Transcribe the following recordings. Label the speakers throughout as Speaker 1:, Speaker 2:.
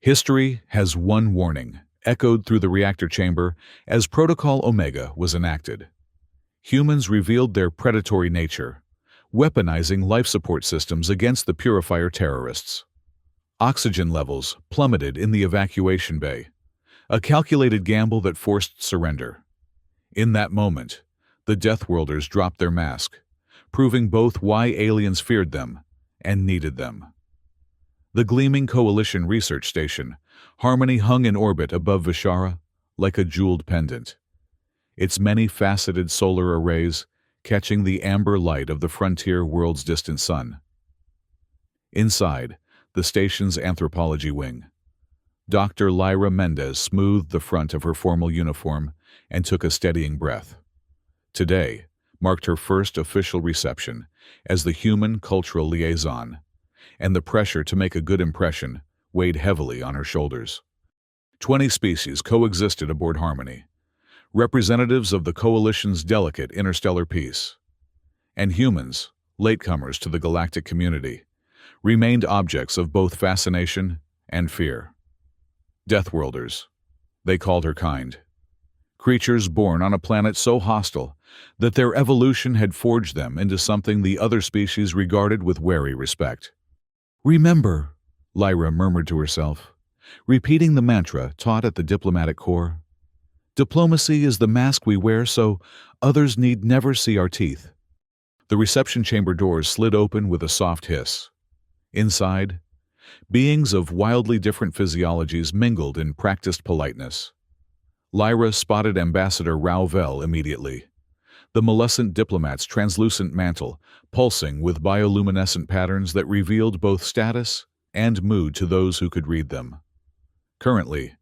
Speaker 1: History has one warning, echoed through the reactor chamber as Protocol Omega was enacted. Humans revealed their predatory nature, weaponizing life support systems against the purifier terrorists. Oxygen levels plummeted in the evacuation bay, a calculated gamble that forced surrender. In that moment, the Deathworlders dropped their mask, proving both why aliens feared them and needed them. The gleaming Coalition research station, Harmony, hung in orbit above Vishara like a jeweled pendant, its many-faceted solar arrays catching the amber light of the frontier world's distant sun. Inside, the station's anthropology wing, Dr. Lyra Mendez smoothed the front of her formal uniform and took a steadying breath. Today marked her first official reception as the human cultural liaison, and the pressure to make a good impression weighed heavily on her shoulders. 20 species coexisted aboard Harmony, representatives of the Coalition's delicate interstellar peace. And humans, latecomers to the galactic community, remained objects of both fascination and fear. Deathworlders, they called her kind. Creatures born on a planet so hostile that their evolution had forged them into something the other species regarded with wary respect. "Remember," Lyra murmured to herself, repeating the mantra taught at the diplomatic corps. "Diplomacy is the mask we wear so others need never see our teeth." The reception chamber doors slid open with a soft hiss. Inside, beings of wildly different physiologies mingled in practiced politeness. Lyra spotted Ambassador Rauvel immediately, the molescent diplomat's translucent mantle pulsing with bioluminescent patterns that revealed both status and mood to those who could read them. Currently,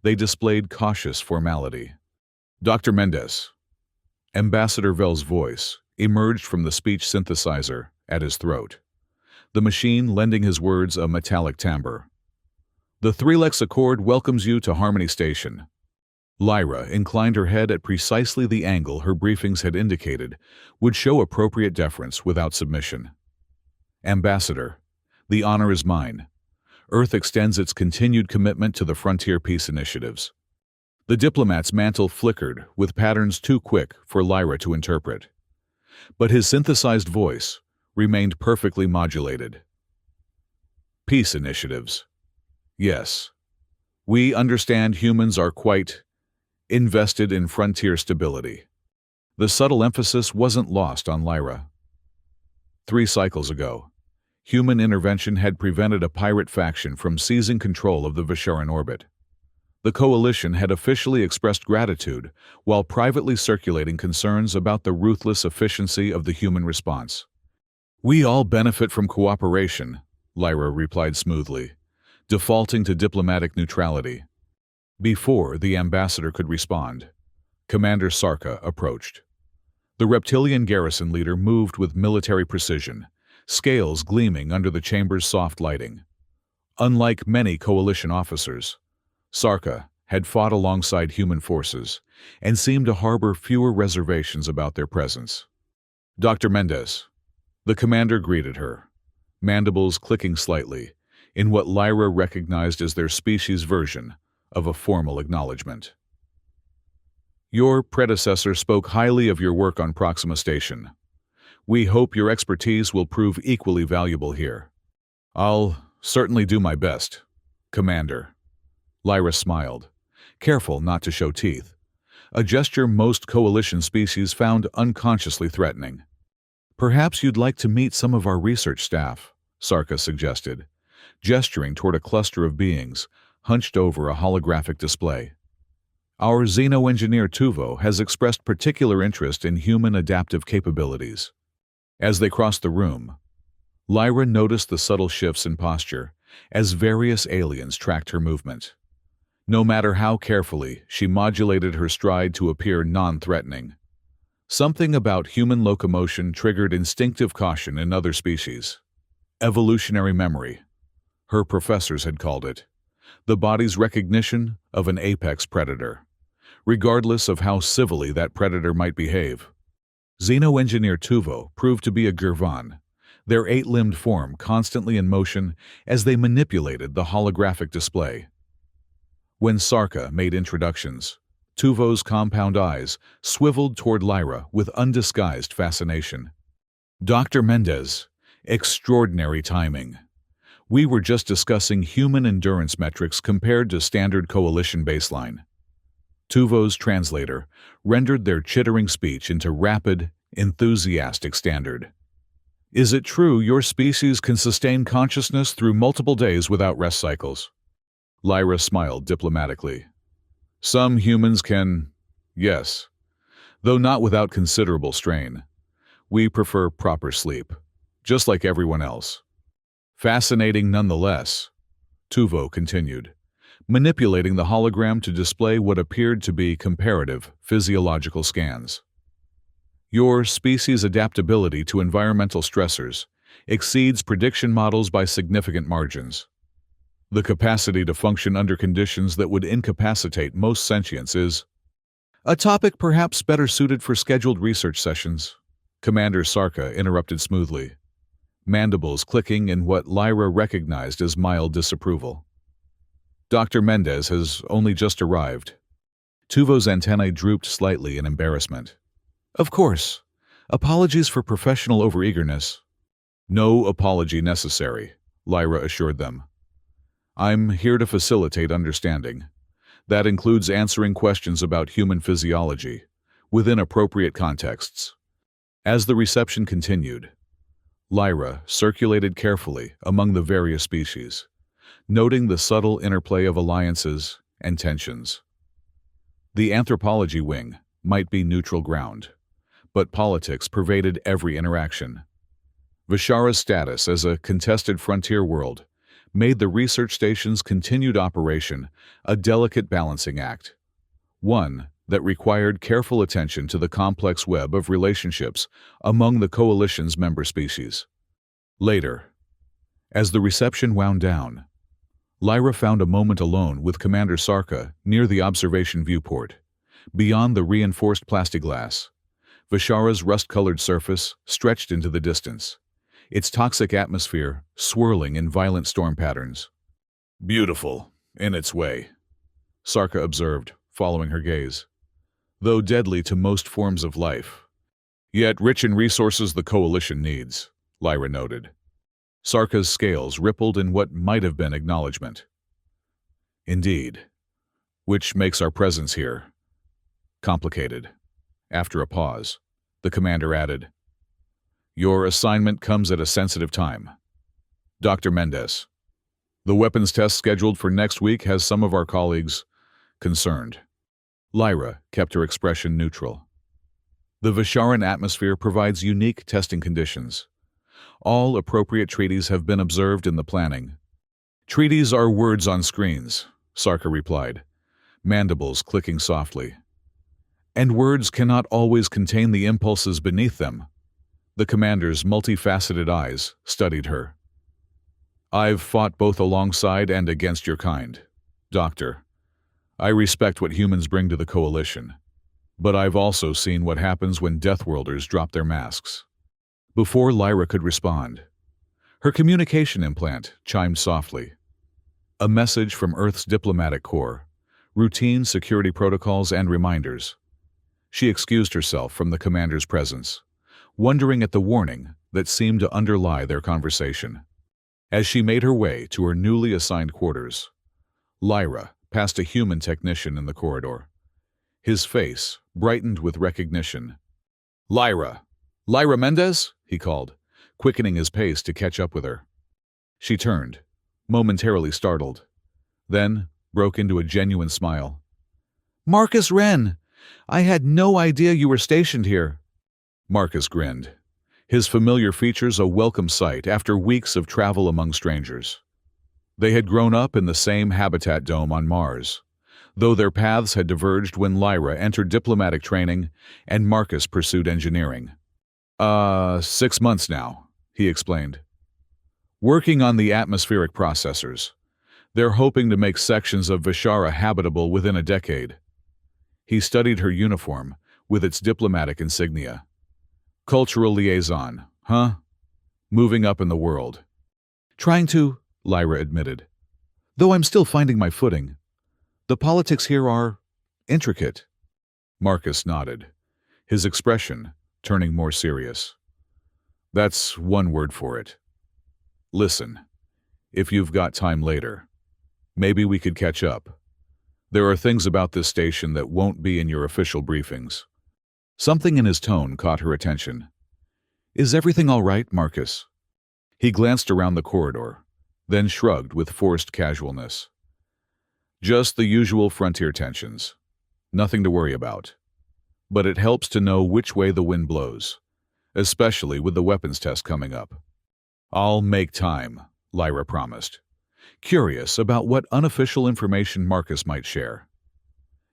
Speaker 1: they displayed cautious formality. "Dr. Mendez." Ambassador Vel's voice emerged from the speech synthesizer at his throat, the machine lending his words a metallic timbre. "The Three-Lex Accord welcomes you to Harmony Station." Lyra inclined her head at precisely the angle her briefings had indicated would show appropriate deference without submission. "Ambassador, the honor is mine. Earth extends its continued commitment to the frontier peace initiatives." The diplomat's mantle flickered with patterns too quick for Lyra to interpret, but his synthesized voice remained perfectly modulated. "Peace initiatives. Yes. We understand humans are quite invested in frontier stability." The subtle emphasis wasn't lost on Lyra. 3 cycles ago, human intervention had prevented a pirate faction from seizing control of the Visharan orbit. The Coalition had officially expressed gratitude while privately circulating concerns about the ruthless efficiency of the human response. "We all benefit from cooperation," Lyra replied smoothly, defaulting to diplomatic neutrality. Before the ambassador could respond, Commander Sarka approached. The reptilian garrison leader moved with military precision, scales gleaming under the chamber's soft lighting. Unlike many Coalition officers, Sarka had fought alongside human forces and seemed to harbor fewer reservations about their presence. "Dr. Mendez." The commander greeted her, mandibles clicking slightly, in what Lyra recognized as their species' version of a formal acknowledgement. "Your predecessor spoke highly of your work on Proxima Station. We hope your expertise will prove equally valuable here." "I'll certainly do my best, Commander." Lyra smiled, careful not to show teeth, a gesture most Coalition species found unconsciously threatening. "Perhaps you'd like to meet some of our research staff," Sarka suggested, gesturing toward a cluster of beings hunched over a holographic display. "Our xeno-engineer Tuvo has expressed particular interest in human adaptive capabilities." As they crossed the room, Lyra noticed the subtle shifts in posture as various aliens tracked her movement. No matter how carefully she modulated her stride to appear non-threatening, something about human locomotion triggered instinctive caution in other species. Evolutionary memory, her professors had called it, the body's recognition of an apex predator, regardless of how civilly that predator might behave. Xeno-engineer Tuvo proved to be a Girvan, their eight-limbed form constantly in motion as they manipulated the holographic display. When Sarka made introductions, Tuvo's compound eyes swiveled toward Lyra with undisguised fascination. Dr. Mendez, extraordinary timing. We were just discussing human endurance metrics compared to standard coalition baseline. Tuvo's translator rendered their chittering speech into rapid, enthusiastic standard. Is it true your species can sustain consciousness through multiple days without rest cycles? Lyra smiled diplomatically. Some humans can, yes, though not without considerable strain. We prefer proper sleep, just like everyone else. Fascinating nonetheless, Tuvo continued, manipulating the hologram to display what appeared to be comparative physiological scans. Your species' adaptability to environmental stressors exceeds prediction models by significant margins. The capacity to function under conditions that would incapacitate most sentience is a topic perhaps better suited for scheduled research sessions, Commander Sarka interrupted smoothly, mandibles clicking in what Lyra recognized as mild disapproval. Dr. Mendez has only just arrived. Tuvo's antennae drooped slightly in embarrassment. Of course. Apologies for professional overeagerness. No apology necessary, Lyra assured them. I'm here to facilitate understanding. That includes answering questions about human physiology, within appropriate contexts. As the reception continued, Lyra circulated carefully among the various species, noting the subtle interplay of alliances and tensions. The anthropology wing might be neutral ground, but politics pervaded every interaction. Vishara's status as a contested frontier world made the research station's continued operation a delicate balancing act, one that required careful attention to the complex web of relationships among the Coalition's member species. Later, as the reception wound down, Lyra found a moment alone with Commander Sarka near the observation viewport. Beyond the reinforced plexiglass, Vishara's rust-colored surface stretched into the distance, its toxic atmosphere swirling in violent storm patterns. Beautiful, in its way, Sarka observed, following her gaze. Though deadly to most forms of life, yet rich in resources the Coalition needs, Lyra noted. Sarka's scales rippled in what might have been acknowledgement. Indeed, which makes our presence here complicated. After a pause, the commander added, Your assignment comes at a sensitive time. Dr. Mendez, the weapons test scheduled for next week has some of our colleagues concerned. Lyra kept her expression neutral. The Visharan atmosphere provides unique testing conditions. All appropriate treaties have been observed in the planning. Treaties are words on screens, Sarka replied, mandibles clicking softly. And words cannot always contain the impulses beneath them. The commander's multifaceted eyes studied her. I've fought both alongside and against your kind, Doctor. I respect what humans bring to the Coalition, but I've also seen what happens when Deathworlders drop their masks. Before Lyra could respond, her communication implant chimed softly. A message from Earth's diplomatic corps, routine security protocols and reminders. She excused herself from the commander's presence, wondering at the warning that seemed to underlie their conversation. As she made her way to her newly assigned quarters, Lyra passed a human technician in the corridor. His face brightened with recognition. Lyra! Lyra Mendez? He called, quickening his pace to catch up with her. She turned, momentarily startled, then broke into a genuine smile. Marcus Wren! I had no idea you were stationed here. Marcus grinned, his familiar features a welcome sight after weeks of travel among strangers. They had grown up in the same habitat dome on Mars, though their paths had diverged when Lyra entered diplomatic training and Marcus pursued engineering. 6 months now, he explained. Working on the atmospheric processors. They're hoping to make sections of Vishara habitable within a decade. He studied her uniform with its diplomatic insignia. Cultural liaison, huh? moving up in the world. Trying to, Lyra admitted. Though I'm still finding my footing. The politics here are intricate. Marcus nodded, his expression turning more serious. That's one word for it. Listen, if you've got time later, maybe we could catch up. There are things about this station that won't be in your official briefings. Something in his tone caught her attention. Is everything all right, Marcus? He glanced around the corridor, then shrugged with forced casualness. Just the usual frontier tensions. Nothing to worry about. But it helps to know which way the wind blows, especially with the weapons test coming up. I'll make time, Lyra promised, curious about what unofficial information Marcus might share.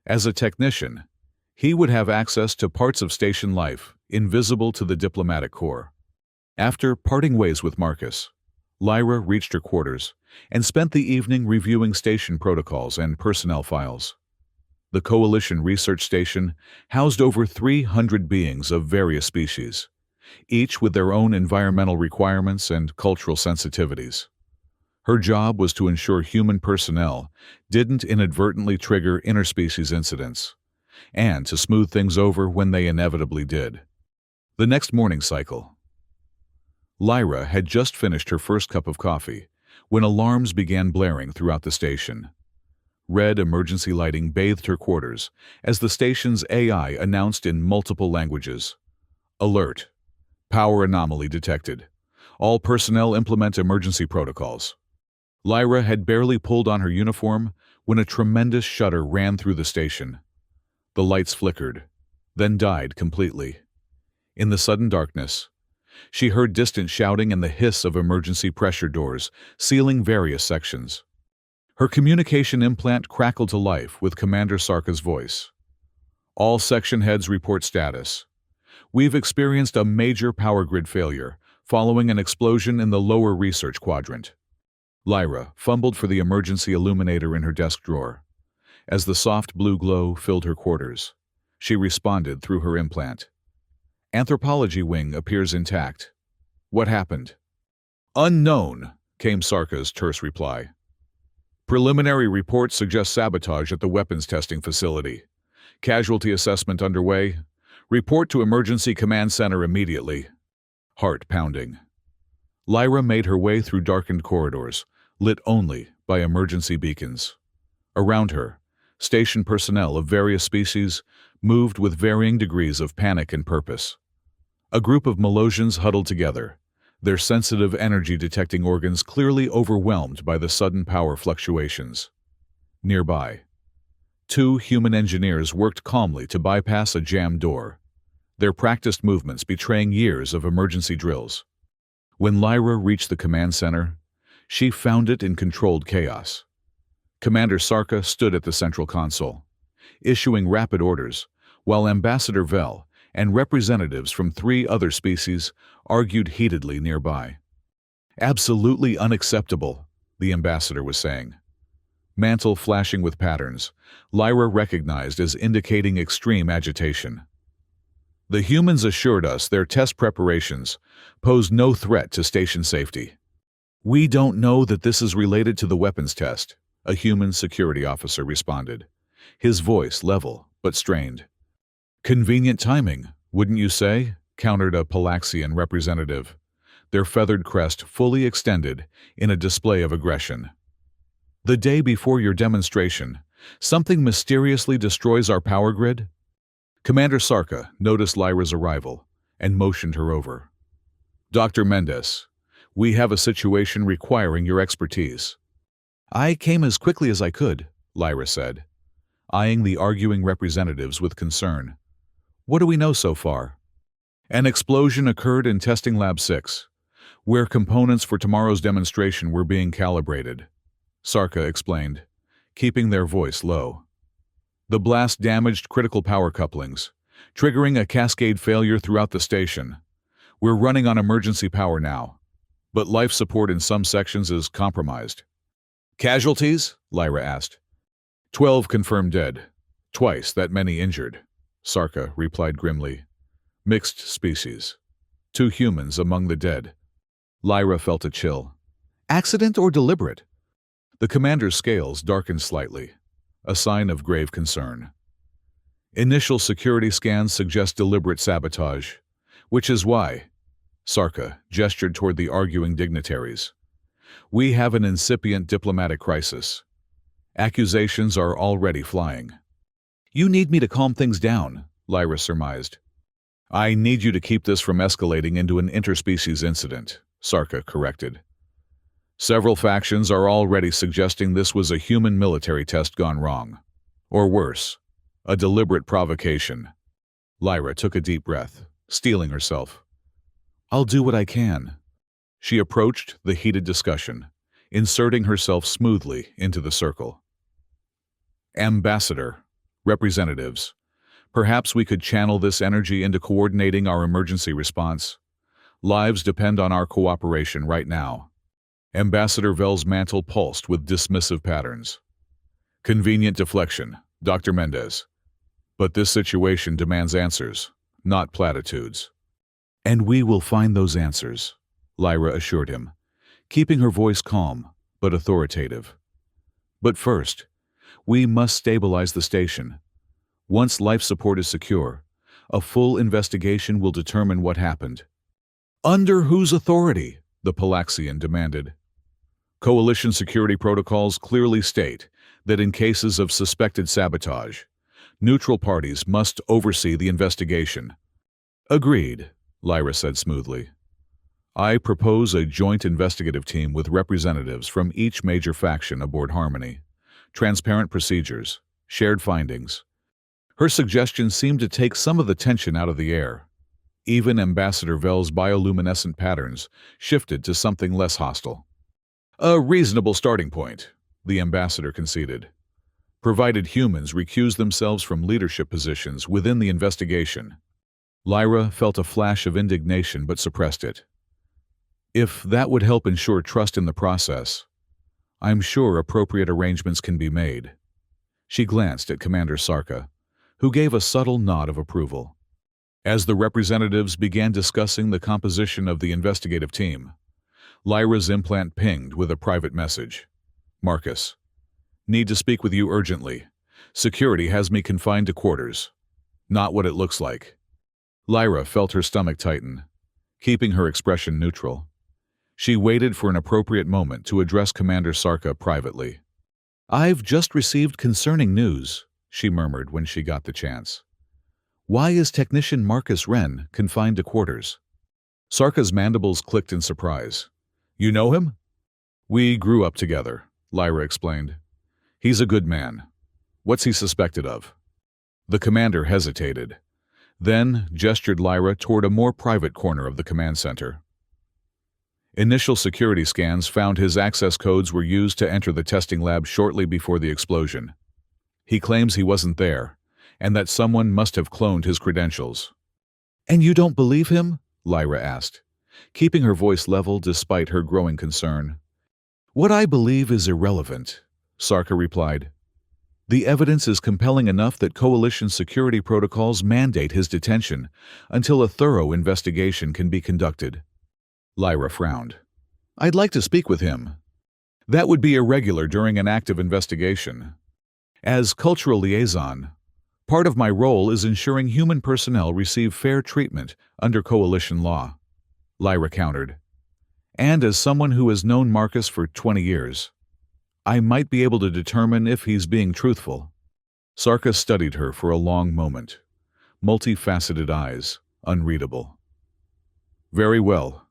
Speaker 1: As a technician, he would have access to parts of station life invisible to the diplomatic corps. After parting ways with Marcus, Lyra reached her quarters and spent the evening reviewing station protocols and personnel files. The Coalition Research Station housed over 300 beings of various species, each with their own environmental requirements and cultural sensitivities. Her job was to ensure human personnel didn't inadvertently trigger interspecies incidents, and to smooth things over when they inevitably did. The next morning cycle. Lyra had just finished her first cup of coffee when alarms began blaring throughout the station. Red emergency lighting bathed her quarters as the station's AI announced in multiple languages. Alert. Power anomaly detected. All personnel implement emergency protocols. Lyra had barely pulled on her uniform when a tremendous shudder ran through the station. The lights flickered, then died completely. In the sudden darkness, she heard distant shouting and the hiss of emergency pressure doors sealing various sections. Her communication implant crackled to life with Commander Sarka's voice. All section heads report status. We've experienced a major power grid failure following an explosion in the lower research quadrant. Lyra fumbled for the emergency illuminator in her desk drawer. As the soft blue glow filled her quarters, she responded through her implant. Anthropology wing appears intact. What happened? Unknown, came Sarka's terse reply. Preliminary reports suggest sabotage at the weapons testing facility. Casualty assessment underway. Report to Emergency Command Center immediately. Heart pounding. Lyra made her way through darkened corridors, lit only by emergency beacons. Around her, station personnel of various species moved with varying degrees of panic and purpose. A group of Melosians huddled together, their sensitive energy-detecting organs clearly overwhelmed by the sudden power fluctuations. Nearby, 2 human engineers worked calmly to bypass a jammed door, their practiced movements betraying years of emergency drills. When Lyra reached the command center, she found it in controlled chaos. Commander Sarka stood at the central console, issuing rapid orders, while Ambassador Vel and representatives from 3 other species argued heatedly nearby. Absolutely unacceptable, the ambassador was saying. Mantle flashing with patterns, Lyra recognized as indicating extreme agitation. The humans assured us their test preparations posed no threat to station safety. We don't know that this is related to the weapons test, a human security officer responded, his voice level but strained. Convenient timing, wouldn't you say? Countered a Palaxian representative, their feathered crest fully extended in a display of aggression. The day before your demonstration, something mysteriously destroys our power grid? Commander Sarka noticed Lyra's arrival and motioned her over. Dr. Mendes, we have a situation requiring your expertise. I came as quickly as I could, Lyra said, eyeing the arguing representatives with concern. What do we know so far? An explosion occurred in Testing Lab 6, where components for tomorrow's demonstration were being calibrated, Sarka explained, keeping their voice low. The blast damaged critical power couplings, triggering a cascade failure throughout the station. We're running on emergency power now, but life support in some sections is compromised. Casualties? Lyra asked. 12 confirmed dead, twice that many injured, Sarka replied grimly. Mixed species. 2 humans among the dead. Lyra felt a chill. Accident or deliberate? The commander's scales darkened slightly, a sign of grave concern. Initial security scans suggest deliberate sabotage, which is why, Sarka gestured toward the arguing dignitaries. We have an incipient diplomatic crisis. Accusations are already flying. You need me to calm things down, Lyra surmised. I need you to keep this from escalating into an interspecies incident, Sarka corrected. Several factions are already suggesting this was a human military test gone wrong. Or worse, a deliberate provocation. Lyra took a deep breath, steeling herself. I'll do what I can. She approached the heated discussion, inserting herself smoothly into the circle. Ambassador, representatives, perhaps we could channel this energy into coordinating our emergency response. Lives depend on our cooperation right now. Ambassador Vell's mantle pulsed with dismissive patterns. Convenient deflection, Dr. Mendez. But this situation demands answers, not platitudes. And we will find those answers, Lyra assured him, keeping her voice calm but authoritative. But first, we must stabilize the station. Once life support is secure, a full investigation will determine what happened. Under whose authority? The Palaxian demanded. Coalition security protocols clearly state that in cases of suspected sabotage, neutral parties must oversee the investigation. Agreed, Lyra said smoothly. I propose a joint investigative team with representatives from each major faction aboard Harmony. Transparent procedures, shared findings. Her suggestion seemed to take some of the tension out of the air. Even Ambassador Vell's bioluminescent patterns shifted to something less hostile. A reasonable starting point, the ambassador conceded, provided humans recuse themselves from leadership positions within the investigation. Lyra felt a flash of indignation but suppressed it. If that would help ensure trust in the process, I'm sure appropriate arrangements can be made. She glanced at Commander Sarka, who gave a subtle nod of approval. As the representatives began discussing the composition of the investigative team, Lyra's implant pinged with a private message. Marcus, need to speak with you urgently. Security has me confined to quarters. Not what it looks like. Lyra felt her stomach tighten, keeping her expression neutral. She waited for an appropriate moment to address Commander Sarka privately. I've just received concerning news, she murmured when she got the chance. Why is Technician Marcus Wren confined to quarters? Sarka's mandibles clicked in surprise. You know him? We grew up together, Lyra explained. He's a good man. What's he suspected of? The commander hesitated, then gestured Lyra toward a more private corner of the command center. Initial security scans found his access codes were used to enter the testing lab shortly before the explosion. He claims he wasn't there, and that someone must have cloned his credentials. And you don't believe him? Lyra asked, keeping her voice level despite her growing concern. What I believe is irrelevant, Sarka replied. The evidence is compelling enough that coalition security protocols mandate his detention until a thorough investigation can be conducted. Lyra frowned. I'd like to speak with him. That would be irregular during an active investigation. As cultural liaison, part of my role is ensuring human personnel receive fair treatment under coalition law, Lyra countered. And as someone who has known Marcus for 20 years, I might be able to determine if he's being truthful. Sarka studied her for a long moment, multifaceted eyes, unreadable. Very well,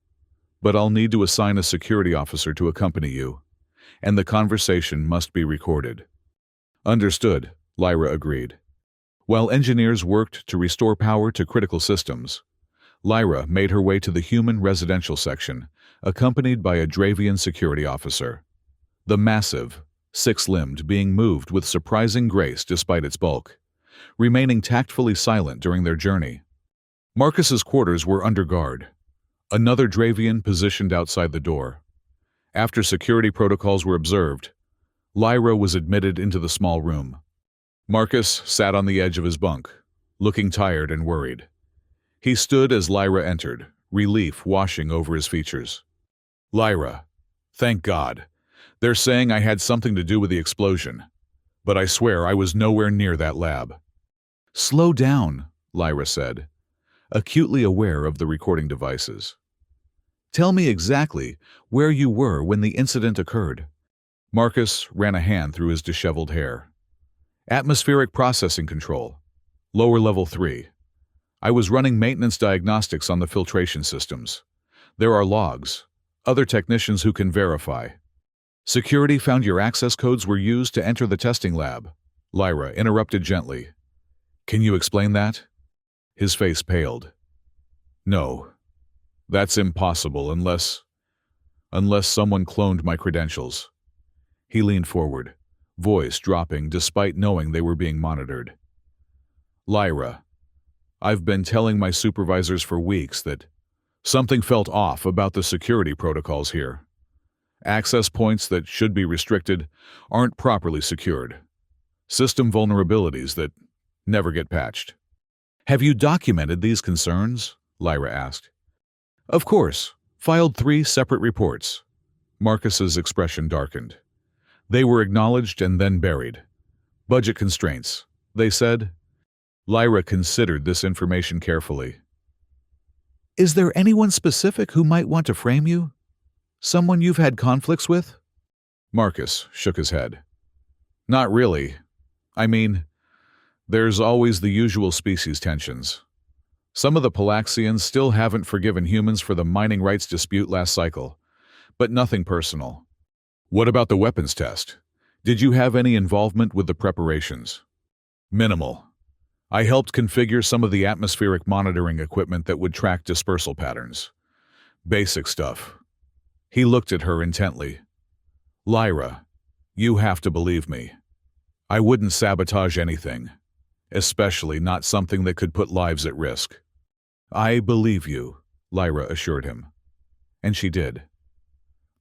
Speaker 1: but I'll need to assign a security officer to accompany you, and the conversation must be recorded. Understood, Lyra agreed. While engineers worked to restore power to critical systems, Lyra made her way to the human residential section, accompanied by a Dravian security officer. The massive, six-limbed being moved with surprising grace despite its bulk, remaining tactfully silent during their journey. Marcus's quarters were under guard. Another Dravian positioned outside the door. After security protocols were observed, Lyra was admitted into the small room. Marcus sat on the edge of his bunk, looking tired and worried. He stood as Lyra entered, relief washing over his features. Lyra, thank God. They're saying I had something to do with the explosion, but I swear I was nowhere near that lab. Slow down, Lyra said, acutely aware of the recording devices. Tell me exactly where you were when the incident occurred. Marcus ran a hand through his disheveled hair. Atmospheric processing control. Lower level 3. I was running maintenance diagnostics on the filtration systems. There are logs. Other technicians who can verify. Security found your access codes were used to enter the testing lab. Lyra interrupted gently. Can you explain that? His face paled. No. That's impossible unless someone cloned my credentials. He leaned forward, voice dropping despite knowing they were being monitored. Lyra, I've been telling my supervisors for weeks that something felt off about the security protocols here. Access points that should be restricted aren't properly secured. System vulnerabilities that never get patched. Have you documented these concerns? Lyra asked. Of course. Filed 3 separate reports. Marcus's expression darkened. They were acknowledged and then buried. Budget constraints, they said. Lyra considered this information carefully. Is there anyone specific who might want to frame you? Someone you've had conflicts with? Marcus shook his head. Not really. I mean, there's always the usual species tensions. Some of the Palaxians still haven't forgiven humans for the mining rights dispute last cycle, but nothing personal. What about the weapons test? Did you have any involvement with the preparations? Minimal. I helped configure some of the atmospheric monitoring equipment that would track dispersal patterns. Basic stuff. He looked at her intently. Lyra, you have to believe me. I wouldn't sabotage anything, especially not something that could put lives at risk. I believe you, Lyra assured him. And she did.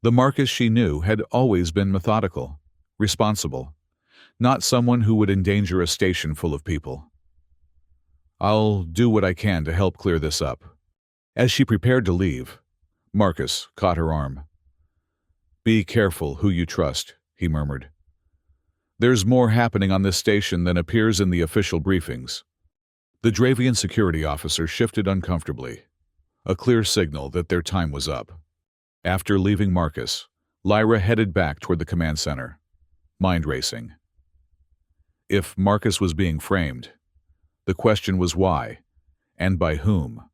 Speaker 1: The Marcus she knew had always been methodical, responsible, not someone who would endanger a station full of people. I'll do what I can to help clear this up. As she prepared to leave, Marcus caught her arm. Be careful who you trust, he murmured. There's more happening on this station than appears in the official briefings. The Dravian security officer shifted uncomfortably, a clear signal that their time was up. After leaving Marcus, Lyra headed back toward the command center, mind racing. If Marcus was being framed, the question was why, and by whom.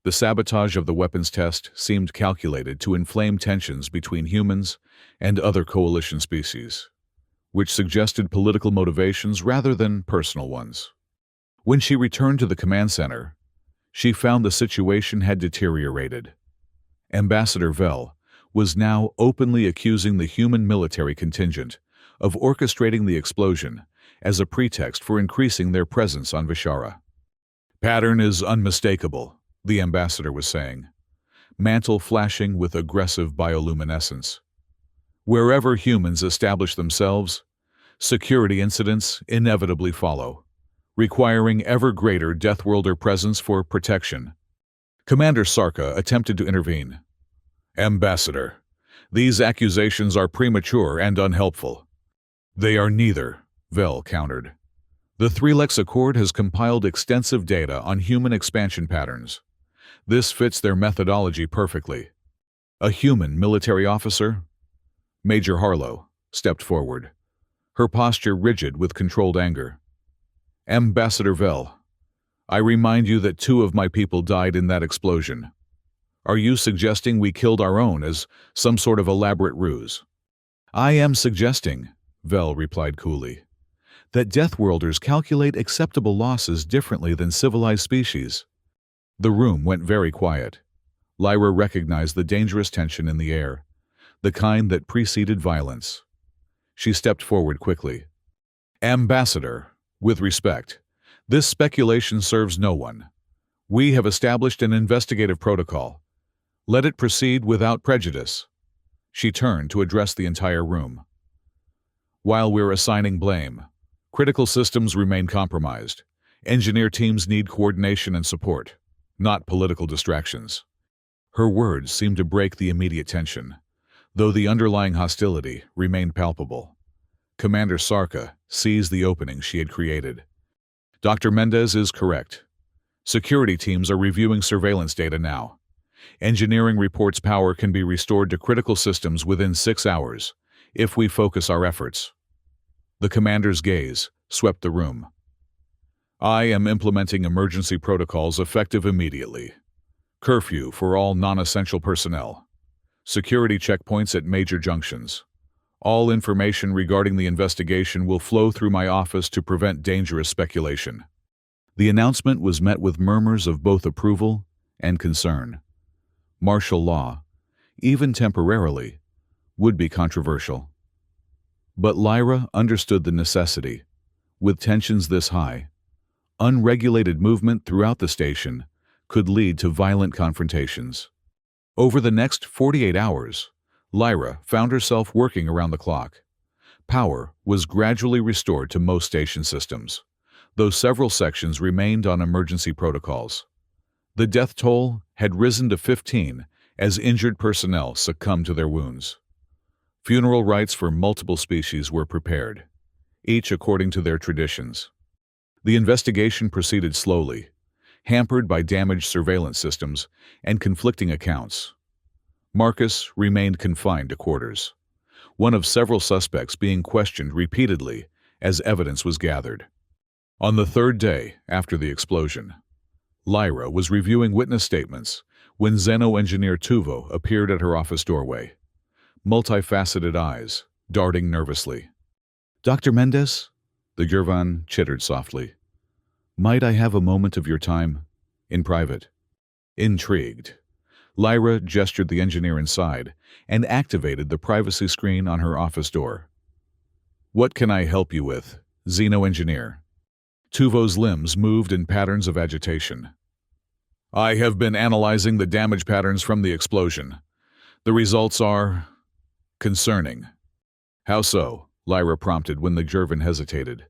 Speaker 1: The sabotage of the weapons test seemed calculated to inflame tensions between humans and other coalition species, which suggested political motivations rather than personal ones. When she returned to the command center, she found the situation had deteriorated. Ambassador Vel was now openly accusing the human military contingent of orchestrating the explosion as a pretext for increasing their presence on Vishara. Pattern is unmistakable, the ambassador was saying, mantle flashing with aggressive bioluminescence. Wherever humans establish themselves, security incidents inevitably follow, requiring ever greater Deathworlder presence for protection. Commander Sarka attempted to intervene. Ambassador, these accusations are premature and unhelpful. They are neither, Vel countered. The 3-Lex Accord has compiled extensive data on human expansion patterns. This fits their methodology perfectly. A human military officer? Major Harlow stepped forward, her posture rigid with controlled anger. Ambassador Vel, I remind you that 2 of my people died in that explosion. Are you suggesting we killed our own as some sort of elaborate ruse? I am suggesting, Vel replied coolly, that Deathworlders calculate acceptable losses differently than civilized species. The room went very quiet. Lyra recognized the dangerous tension in the air, the kind that preceded violence. She stepped forward quickly. Ambassador, with respect, this speculation serves no one. We have established an investigative protocol. Let it proceed without prejudice. She turned to address the entire room. While we're assigning blame, critical systems remain compromised. Engineer teams need coordination and support, not political distractions. Her words seemed to break the immediate tension, though the underlying hostility remained palpable. Commander Sarka seized the opening she had created. Dr. Mendez is correct. Security teams are reviewing surveillance data now. Engineering reports power can be restored to critical systems within 6 hours, if we focus our efforts. The commander's gaze swept the room. I am implementing emergency protocols effective immediately. Curfew for all non-essential personnel. Security checkpoints at major junctions. All information regarding the investigation will flow through my office to prevent dangerous speculation. The announcement was met with murmurs of both approval and concern. Martial law, even temporarily, would be controversial. But Lyra understood the necessity. With tensions this high, unregulated movement throughout the station could lead to violent confrontations. Over the next 48 hours, Lyra found herself working around the clock. Power was gradually restored to most station systems, though several sections remained on emergency protocols. The death toll had risen to 15 as injured personnel succumbed to their wounds. Funeral rites for multiple species were prepared, each according to their traditions. The investigation proceeded slowly, hampered by damaged surveillance systems and conflicting accounts. Marcus remained confined to quarters, one of several suspects being questioned repeatedly as evidence was gathered. On the third day after the explosion, Lyra was reviewing witness statements when Xeno-engineer Tuvo appeared at her office doorway, multifaceted eyes darting nervously. "Dr. Mendez?" The Gervan chittered softly. "Might I have a moment of your time, in private?" Intrigued, Lyra gestured the engineer inside and activated the privacy screen on her office door. "What can I help you with, Xeno-engineer?" Tuvo's limbs moved in patterns of agitation. "I have been analyzing the damage patterns from the explosion. The results are concerning." "How so?" Lyra prompted when the Gervan hesitated.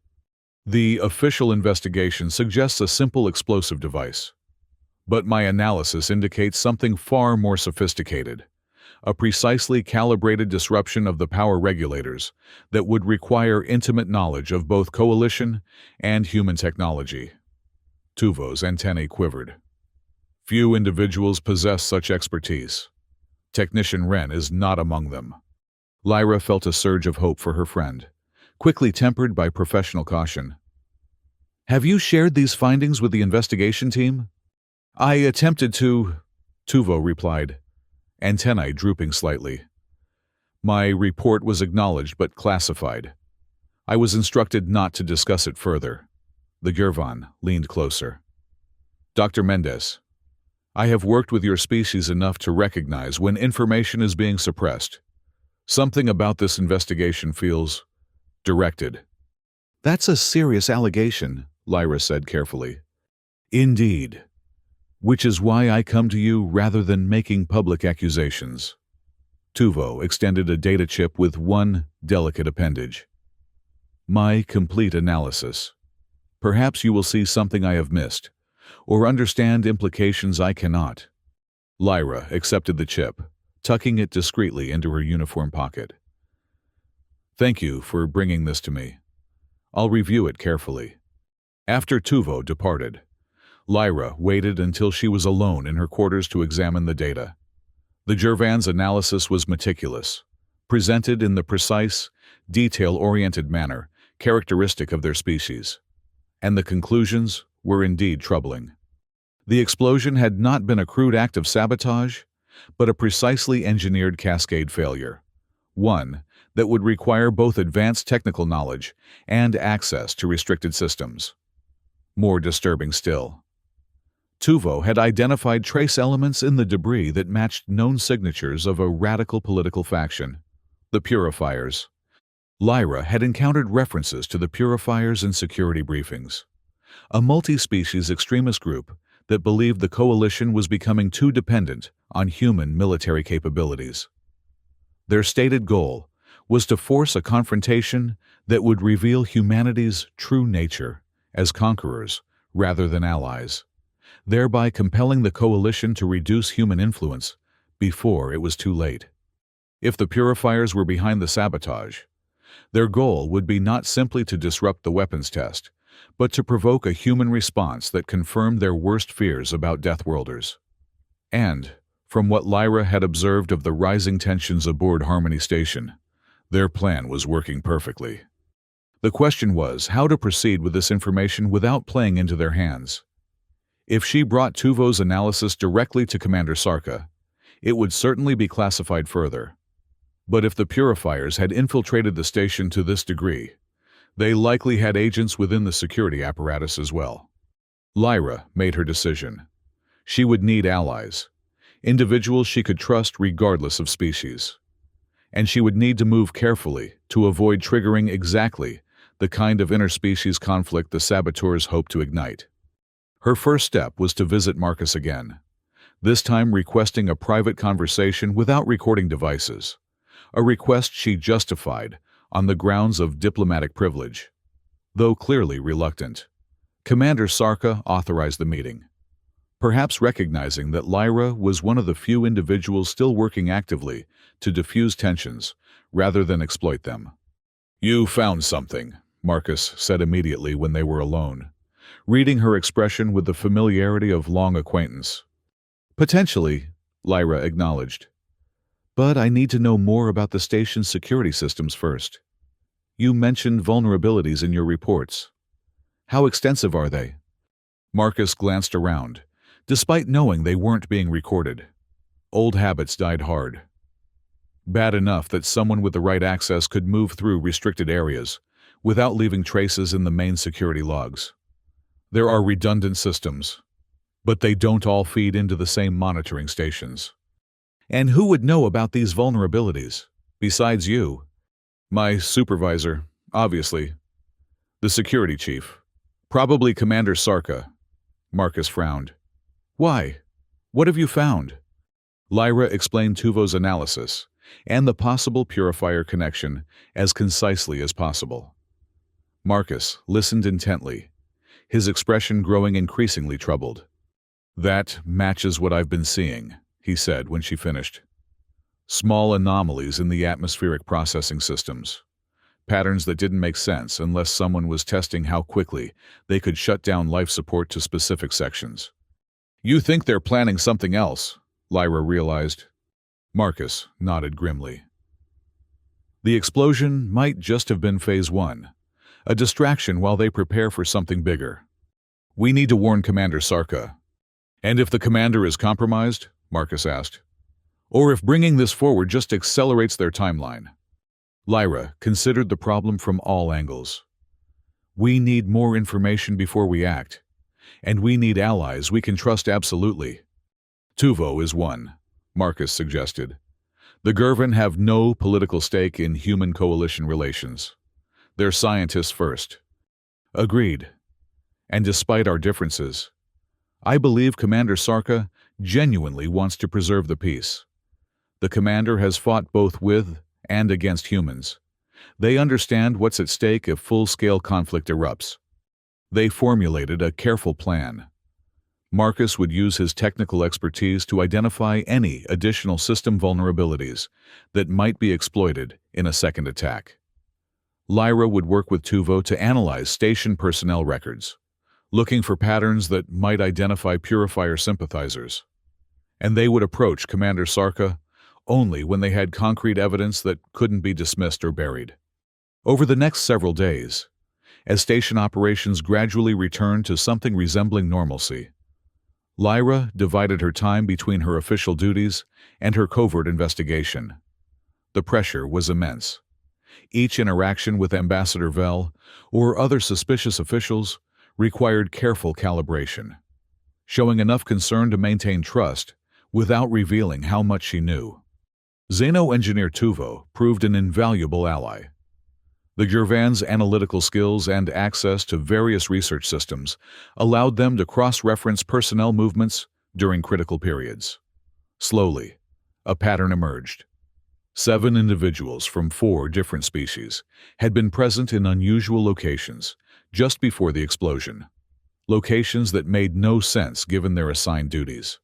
Speaker 1: "The official investigation suggests a simple explosive device. But my analysis indicates something far more sophisticated, a precisely calibrated disruption of the power regulators that would require intimate knowledge of both coalition and human technology." Tuvo's antennae quivered. "Few individuals possess such expertise. Technician Wren is not among them." Lyra felt a surge of hope for her friend, quickly tempered by professional caution. "Have you shared these findings with the investigation team?" "I attempted to," Tuvo replied, antennae drooping slightly. "My report was acknowledged but classified. I was instructed not to discuss it further." The Gervan leaned closer. "Dr. Mendez, I have worked with your species enough to recognize when information is being suppressed. Something about this investigation feels directed." "That's a serious allegation," Lyra said carefully. "Indeed. Which is why I come to you rather than making public accusations." Tuvo extended a data chip with one delicate appendage. "My complete analysis. Perhaps you will see something I have missed, or understand implications I cannot." Lyra accepted the chip, tucking it discreetly into her uniform pocket. "Thank you for bringing this to me. I'll review it carefully." After Tuvo departed, Lyra waited until she was alone in her quarters to examine the data. The Gervan's analysis was meticulous, presented in the precise, detail-oriented manner characteristic of their species, and the conclusions were indeed troubling. The explosion had not been a crude act of sabotage, but a precisely engineered cascade failure, one that would require both advanced technical knowledge and access to restricted systems. More disturbing still, Tuvo had identified trace elements in the debris that matched known signatures of a radical political faction, the Purifiers. Lyra had encountered references to the Purifiers in security briefings, a multi-species extremist group that believed the coalition was becoming too dependent on human military capabilities. Their stated goal was to force a confrontation that would reveal humanity's true nature as conquerors rather than allies, thereby compelling the coalition to reduce human influence before it was too late. If the purifiers were behind the sabotage, their goal would be not simply to disrupt the weapons test, but to provoke a human response that confirmed their worst fears about Deathworlders. And, from what Lyra had observed of the rising tensions aboard Harmony Station, their plan was working perfectly. The question was how to proceed with this information without playing into their hands. If she brought Tuvo's analysis directly to Commander Sarka, it would certainly be classified further. But if the purifiers had infiltrated the station to this degree, they likely had agents within the security apparatus as well. Lyra made her decision. She would need allies, individuals she could trust regardless of species. And she would need to move carefully to avoid triggering exactly the kind of interspecies conflict the saboteurs hoped to ignite. Her first step was to visit Marcus again, this time requesting a private conversation without recording devices, a request she justified on the grounds of diplomatic privilege. Though clearly reluctant, Commander Sarka authorized the meeting, perhaps recognizing that Lyra was one of the few individuals still working actively to diffuse tensions rather than exploit them. "You found something," Marcus said immediately when they were alone, reading her expression with the familiarity of long acquaintance. "Potentially," Lyra acknowledged. "But I need to know more about the station's security systems first. You mentioned vulnerabilities in your reports. How extensive are they?" Marcus glanced around, despite knowing they weren't being recorded. Old habits died hard. Bad enough that someone with the right access could move through restricted areas without leaving traces in the main security logs. There are redundant systems, but they don't all feed into the same monitoring stations. And who would know about these vulnerabilities, besides you? My supervisor, obviously. The security chief. Probably Commander Sarka. Marcus frowned. Why? What have you found? Lyra explained Tuvo's analysis and the possible purifier connection as concisely as possible. Marcus listened intently, his expression growing increasingly troubled. "That matches what I've been seeing," he said when she finished. "Small anomalies in the atmospheric processing systems. Patterns that didn't make sense unless someone was testing how quickly they could shut down life support to specific sections." "You think they're planning something else," Lyra realized. Marcus nodded grimly. The explosion might just have been Phase 1, a distraction while they prepare for something bigger. "We need to warn Commander Sarka." "And if the commander is compromised?" Marcus asked. "Or if bringing this forward just accelerates their timeline?" Lyra considered the problem from all angles. "We need more information before we act, and we need allies we can trust absolutely." "Tuvo is one," Marcus suggested. "The Gervan have no political stake in human coalition relations. They're scientists first." "Agreed. And despite our differences, I believe Commander Sarka genuinely wants to preserve the peace. The commander has fought both with and against humans. They understand what's at stake if full-scale conflict erupts. They formulated a careful plan. Marcus would use his technical expertise to identify any additional system vulnerabilities that might be exploited in a second attack. Lyra would work with Tuvo to analyze station personnel records, looking for patterns that might identify purifier sympathizers. And they would approach Commander Sarka only when they had concrete evidence that couldn't be dismissed or buried. Over the next several days, as station operations gradually returned to something resembling normalcy, Lyra divided her time between her official duties and her covert investigation. The pressure was immense. Each interaction with Ambassador Vell or other suspicious officials required careful calibration, showing enough concern to maintain trust without revealing how much she knew. Xeno-engineer Tuvo proved an invaluable ally. The Gervan's analytical skills and access to various research systems allowed them to cross-reference personnel movements during critical periods. Slowly, a pattern emerged. 7 individuals from 4 different species had been present in unusual locations just before the explosion. locations that made no sense given their assigned duties.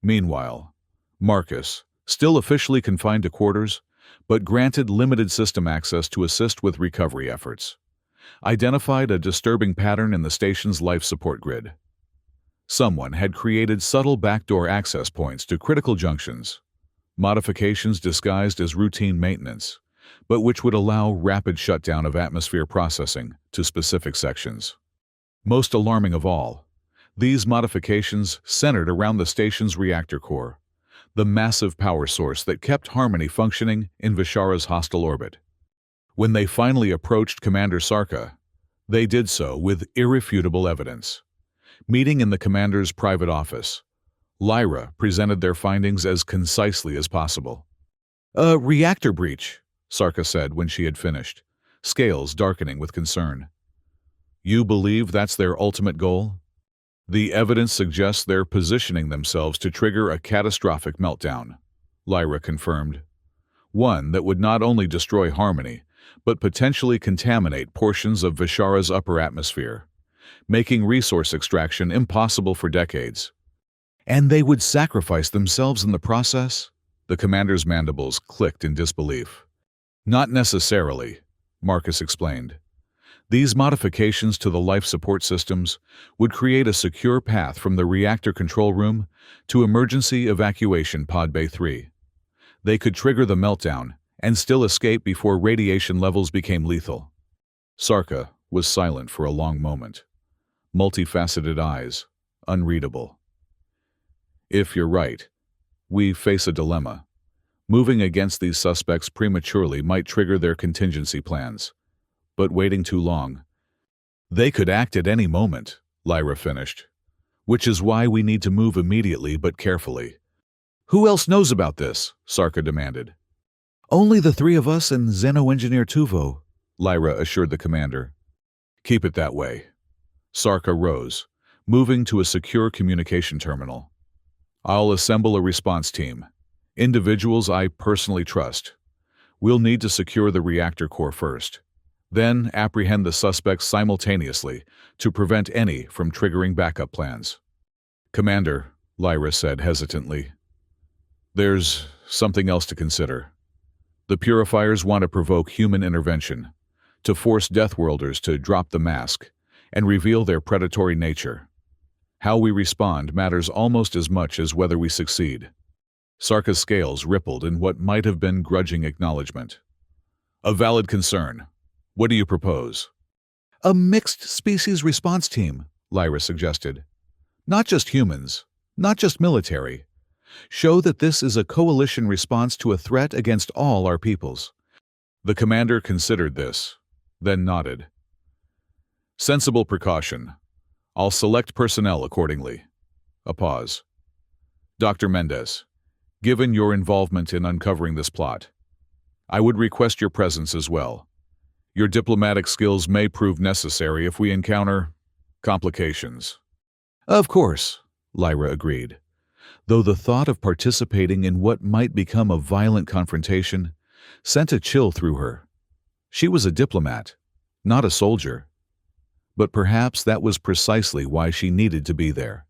Speaker 1: Meanwhile, Marcus, still officially confined to quarters, but granted limited system access to assist with recovery efforts, identified a disturbing pattern in the station's life support grid. Someone had created subtle backdoor access points to critical junctions, modifications disguised as routine maintenance, but which would allow rapid shutdown of atmosphere processing to specific sections. Most alarming of all, these modifications centered around the station's reactor core, the massive power source that kept Harmony functioning in Vishara's hostile orbit. When they finally approached Commander Sarka, they did so with irrefutable evidence. Meeting in the commander's private office, Lyra presented their findings as concisely as possible. "A reactor breach," Sarka said when she had finished, scales darkening with concern. "You believe that's their ultimate goal?" "The evidence suggests they're positioning themselves to trigger a catastrophic meltdown," Lyra confirmed. "One that would not only destroy Harmony, but potentially contaminate portions of Vishara's upper atmosphere, making resource extraction impossible for decades." "And they would sacrifice themselves in the process?" The commander's mandibles clicked in disbelief. "Not necessarily," Marcus explained. "These modifications to the life support systems would create a secure path from the reactor control room to emergency evacuation pod Bay 3. They could trigger the meltdown and still escape before radiation levels became lethal." Sarka was silent for a long moment. Multifaceted eyes, unreadable. "If you're right, we face a dilemma. Moving against these suspects prematurely might trigger their contingency plans. But waiting too long, they could act at any moment," Lyra finished. "Which is why we need to move immediately but carefully." "Who else knows about this?" Sarka demanded. "Only the three of us and Xeno-Engineer Tuvo," Lyra assured the commander. "Keep it that way." Sarka rose, moving to a secure communication terminal. "I'll assemble a response team. Individuals I personally trust. We'll need to secure the reactor core first, then apprehend the suspects simultaneously to prevent any from triggering backup plans." "Commander," Lyra said hesitantly, "there's something else to consider. The Purifiers want to provoke human intervention, to force Deathworlders to drop the mask and reveal their predatory nature. How we respond matters almost as much as whether we succeed." Sarka's scales rippled in what might have been grudging acknowledgement. "A valid concern. What do you propose?" "A mixed species response team," Lyra suggested. "Not just humans, not just military. Show that this is a coalition response to a threat against all our peoples." The commander considered this, then nodded. "Sensible precaution. I'll select personnel accordingly." A pause. "Dr. Mendez, given your involvement in uncovering this plot, I would request your presence as well. Your diplomatic skills may prove necessary if we encounter complications." "Of course," Lyra agreed, though the thought of participating in what might become a violent confrontation sent a chill through her. She was a diplomat, not a soldier. But perhaps that was precisely why she needed to be there,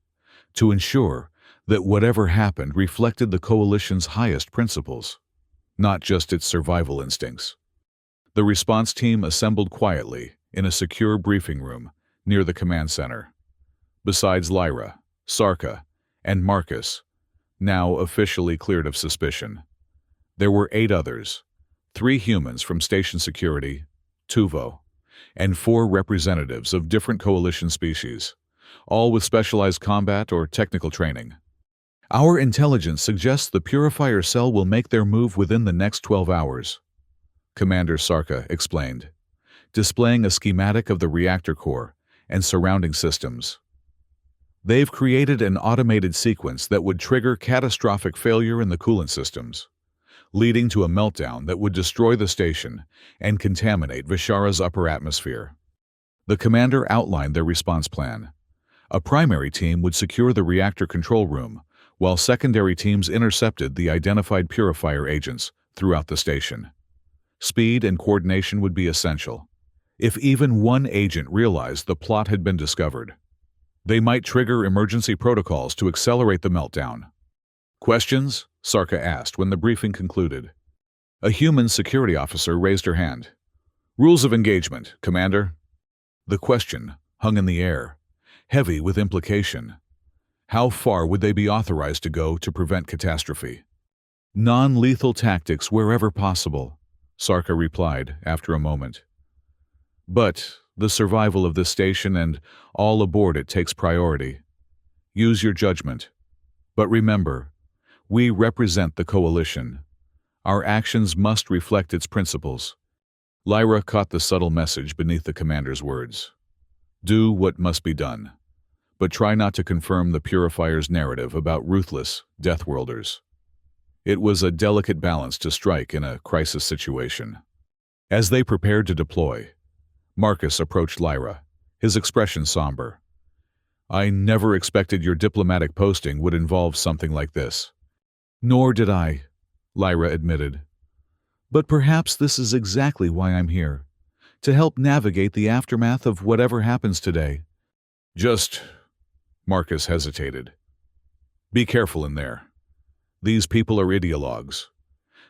Speaker 1: to ensure that whatever happened reflected the coalition's highest principles, not just its survival instincts. The response team assembled quietly in a secure briefing room near the command center. Besides Lyra, Sarka, and Marcus, now officially cleared of suspicion, there were 8 others, 3 humans from station security, Tuvo, and 4 representatives of different coalition species, all with specialized combat or technical training. "Our intelligence suggests the Purifier cell will make their move within the next 12 hours, Commander Sarka explained, displaying a schematic of the reactor core and surrounding systems. "They've created an automated sequence that would trigger catastrophic failure in the coolant systems, leading to a meltdown that would destroy the station and contaminate Vishara's upper atmosphere." The commander outlined their response plan. A primary team would secure the reactor control room, while secondary teams intercepted the identified Purifier agents throughout the station. Speed and coordination would be essential. If even one agent realized the plot had been discovered, They might trigger emergency protocols to accelerate the meltdown. Questions? Sarka asked when the briefing concluded. A human security officer raised her hand. Rules of engagement, Commander. The question hung in the air, heavy with implication. How far would they be authorized to go to prevent catastrophe? Non-lethal tactics wherever possible, Sarka replied after a moment. But the survival of this station and all aboard it takes priority. Use your judgment. But remember, we represent the coalition. Our actions must reflect its principles. Lyra caught the subtle message beneath the commander's words. Do what must be done, but try not to confirm the Purifier's narrative about ruthless Deathworlders. It was a delicate balance to strike in a crisis situation. As they prepared to deploy, Marcus approached Lyra, his expression somber. I never expected your diplomatic posting would involve something like this. Nor did I, Lyra admitted. But perhaps this is exactly why I'm here, to help navigate the aftermath of whatever happens today. Marcus hesitated. Be careful in there. These people are ideologues.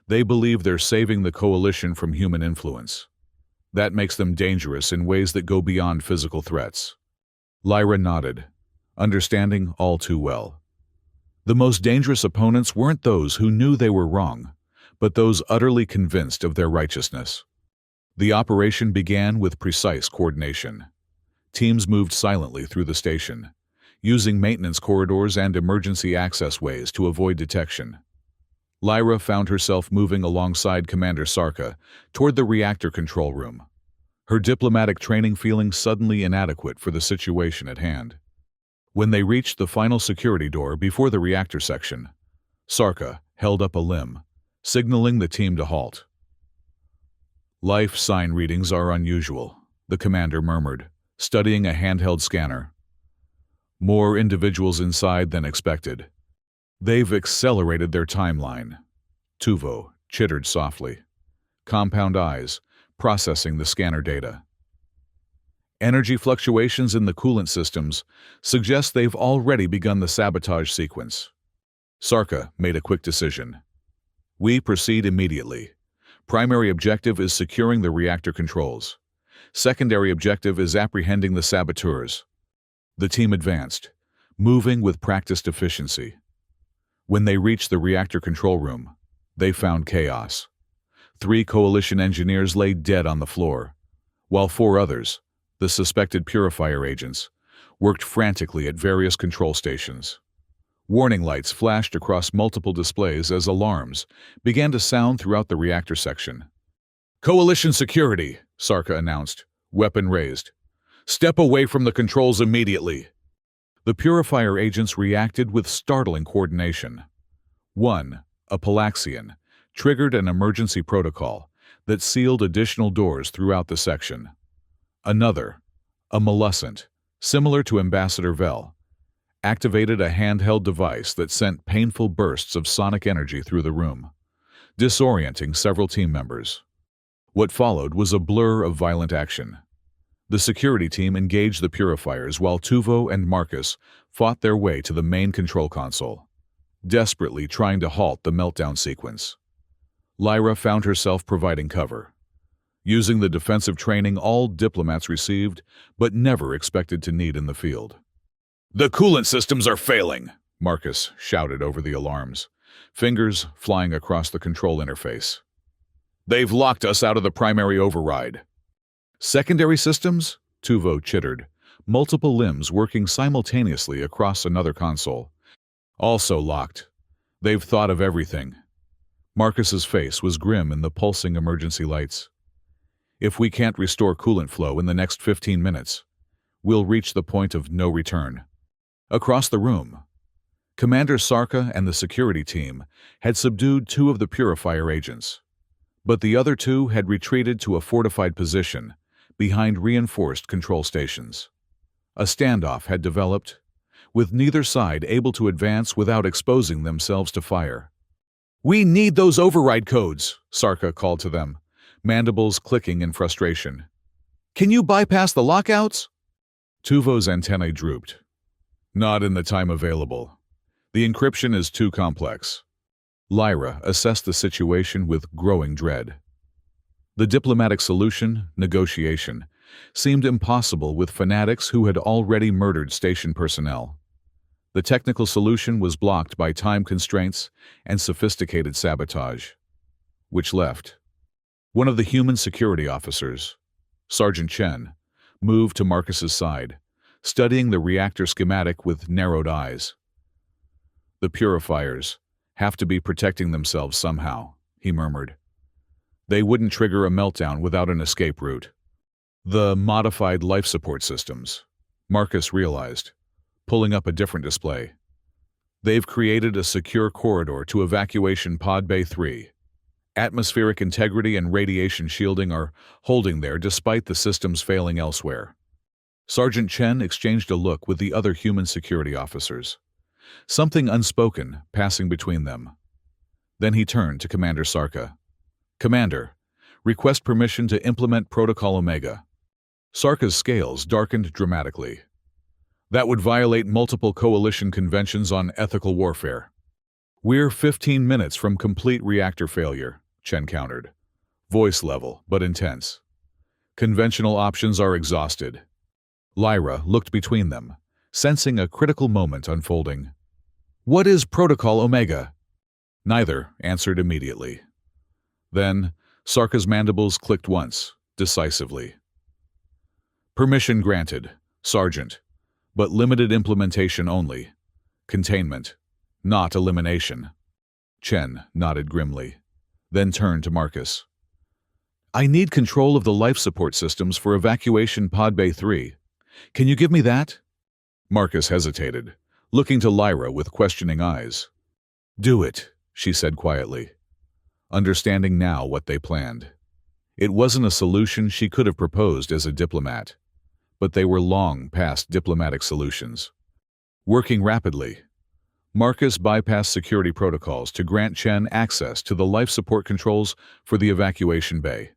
Speaker 1: They believe they're saving the coalition from human influence. That makes them dangerous in ways that go beyond physical threats. Lyra nodded, understanding all too well. The most dangerous opponents weren't those who knew they were wrong, but those utterly convinced of their righteousness. The operation began with precise coordination. Teams moved silently through the station, using maintenance corridors and emergency access ways to avoid detection. Lyra found herself moving alongside Commander Sarka toward the reactor control room, her diplomatic training feeling suddenly inadequate for the situation at hand. When they reached the final security door before the reactor section, Sarka held up a limb, signaling the team to halt. Life sign readings are unusual, the commander murmured, studying a handheld scanner. More individuals inside than expected. They've accelerated their timeline. Tuvo chittered softly, compound eyes processing the scanner data. Energy fluctuations in the coolant systems suggest they've already begun the sabotage sequence. Sarka made a quick decision. We proceed immediately. Primary objective is securing the reactor controls. Secondary objective is apprehending the saboteurs. The team advanced, moving with practiced efficiency. When they reached the reactor control room, they found chaos. 3 coalition engineers lay dead on the floor, while 4 others, the suspected Purifier agents, worked frantically at various control stations. Warning lights flashed across multiple displays as alarms began to sound throughout the reactor section. Coalition security, Sarka announced, weapon raised. Step away from the controls immediately. The Purifier agents reacted with startling coordination. One, a Palaxian, triggered an emergency protocol that sealed additional doors throughout the section. Another, a Maleficent, similar to Ambassador Vel, activated a handheld device that sent painful bursts of sonic energy through the room, disorienting several team members. What followed was a blur of violent action. The security team engaged the Purifiers while Tuvo and Marcus fought their way to the main control console, desperately trying to halt the meltdown sequence. Lyra found herself providing cover, using the defensive training all diplomats received but never expected to need in the field. The coolant systems are failing, Marcus shouted over the alarms, fingers flying across the control interface. They've locked us out of the primary override. Secondary systems? Tuvo chittered, multiple limbs working simultaneously across another console. Also locked. They've thought of everything. Marcus's face was grim in the pulsing emergency lights. If we can't restore coolant flow in the next 15 minutes, we'll reach the point of no return. Across the room, Commander Sarka and the security team had subdued 2 of the Purifier agents, but the other 2 had retreated to a fortified position behind reinforced control stations. A standoff had developed, with neither side able to advance without exposing themselves to fire. We need those override codes, Sarka called to them, mandibles clicking in frustration. Can you bypass the lockouts? Tuvo's antennae drooped. Not in the time available. The encryption is too complex. Lyra assessed the situation with growing dread. The diplomatic solution, negotiation, seemed impossible with fanatics who had already murdered station personnel. The technical solution was blocked by time constraints and sophisticated sabotage. Which left? One of the human security officers, Sergeant Chen, moved to Marcus's side, studying the reactor schematic with narrowed eyes. "The purifiers have to be protecting themselves somehow," he murmured. "They wouldn't trigger a meltdown without an escape route." "The modified life support systems," Marcus realized, pulling up a different display. "They've created a secure corridor to evacuation pod Bay 3. Atmospheric integrity and radiation shielding are holding there despite the systems failing elsewhere." Sergeant Chen exchanged a look with the other human security officers, something unspoken passing between them. Then he turned to Commander Sarka. "Commander, request permission to implement Protocol Omega." Sarka's scales darkened dramatically. "That would violate multiple coalition conventions on ethical warfare." "We're 15 minutes from complete reactor failure," Chen countered, voice level but intense. "Conventional options are exhausted." Lyra looked between them, sensing a critical moment unfolding. "What is Protocol Omega?" Neither answered immediately. Then, Sarka's mandibles clicked once, decisively. "Permission granted, Sergeant, but limited implementation only. Containment, not elimination." Chen nodded grimly, then turned to Marcus. "I need control of the life support systems for evacuation pod Bay 3. Can you give me that?" Marcus hesitated, looking to Lyra with questioning eyes. "Do it," she said quietly, understanding now what they planned. It wasn't a solution she could have proposed as a diplomat, but they were long past diplomatic solutions. Working rapidly, Marcus bypassed security protocols to grant Chen access to the life support controls for the evacuation bay.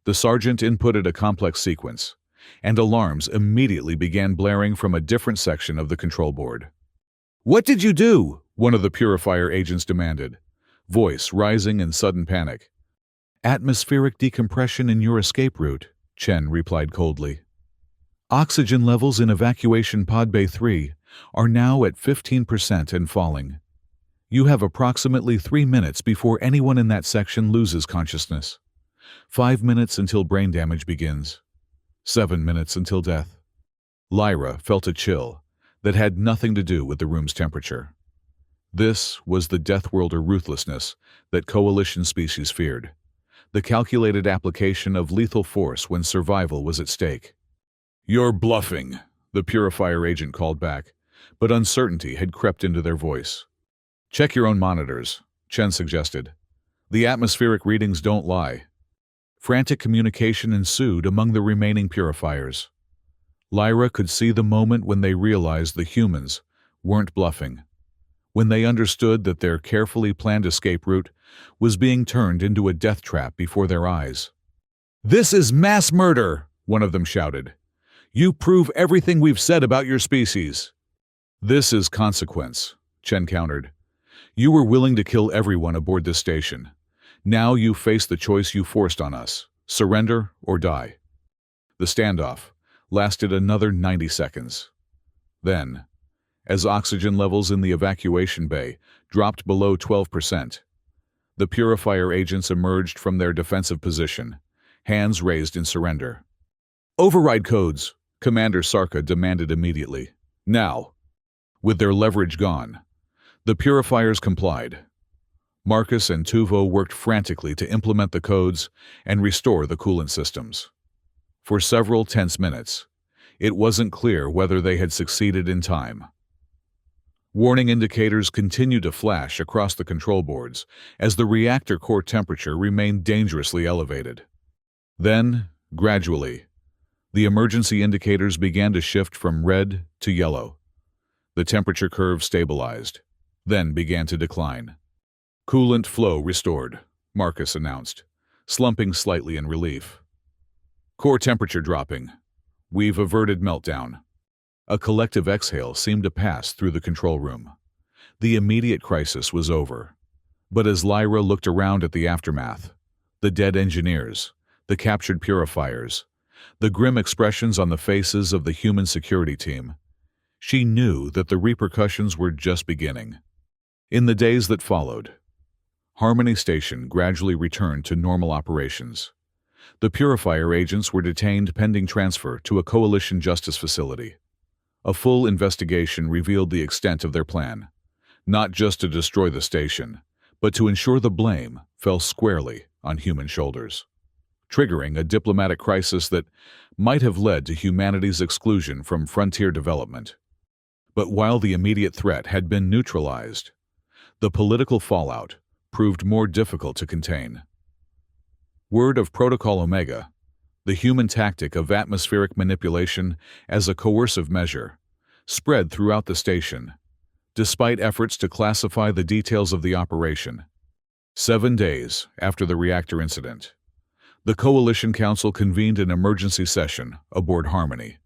Speaker 1: The sergeant inputted a complex sequence, and alarms immediately began blaring from a different section of the control board. "What did you do?" one of the purifier agents demanded, voice rising in sudden panic. "Atmospheric decompression in your escape route," Chen replied coldly. "Oxygen levels in evacuation pod Bay 3 are now at 15% and falling. You have approximately 3 minutes before anyone in that section loses consciousness. 5 minutes until brain damage begins. 7 minutes until death." Lyra felt a chill that had nothing to do with the room's temperature. This was the Deathworlder ruthlessness that coalition species feared, the calculated application of lethal force when survival was at stake. "You're bluffing," the purifier agent called back, but uncertainty had crept into their voice. "Check your own monitors," Chen suggested. "The atmospheric readings don't lie." Frantic communication ensued among the remaining purifiers. Lyra could see the moment when they realized the humans weren't bluffing, when they understood that their carefully planned escape route was being turned into a death trap before their eyes. "This is mass murder," one of them shouted. "You prove everything we've said about your species." "This is consequence," Chen countered. "You were willing to kill everyone aboard this station. Now you face the choice you forced on us: surrender or die." The standoff lasted another 90 seconds. Then, as oxygen levels in the evacuation bay dropped below 12%, the purifier agents emerged from their defensive position, hands raised in surrender. "Override codes," Commander Sarka demanded immediately. "Now." With their leverage gone, the purifiers complied. Marcus and Tuvo worked frantically to implement the codes and restore the coolant systems. For several tense minutes, it wasn't clear whether they had succeeded in time. Warning indicators continued to flash across the control boards as the reactor core temperature remained dangerously elevated. Then, gradually, the emergency indicators began to shift from red to yellow. The temperature curve stabilized, then began to decline. "Coolant flow restored," Marcus announced, slumping slightly in relief. "Core temperature dropping. We've averted meltdown." A collective exhale seemed to pass through the control room. The immediate crisis was over. But as Lyra looked around at the aftermath, the dead engineers, the captured purifiers, the grim expressions on the faces of the human security team, she knew that the repercussions were just beginning. In the days that followed, Harmony Station gradually returned to normal operations. The purifier agents were detained pending transfer to a coalition justice facility. A full investigation revealed the extent of their plan, not just to destroy the station, but to ensure the blame fell squarely on human shoulders, triggering a diplomatic crisis that might have led to humanity's exclusion from frontier development. But while the immediate threat had been neutralized, the political fallout proved more difficult to contain. Word of Protocol Omega, the human tactic of atmospheric manipulation as a coercive measure, spread throughout the station, despite efforts to classify the details of the operation. 7 days after the reactor incident, the Coalition Council convened an emergency session aboard Harmony.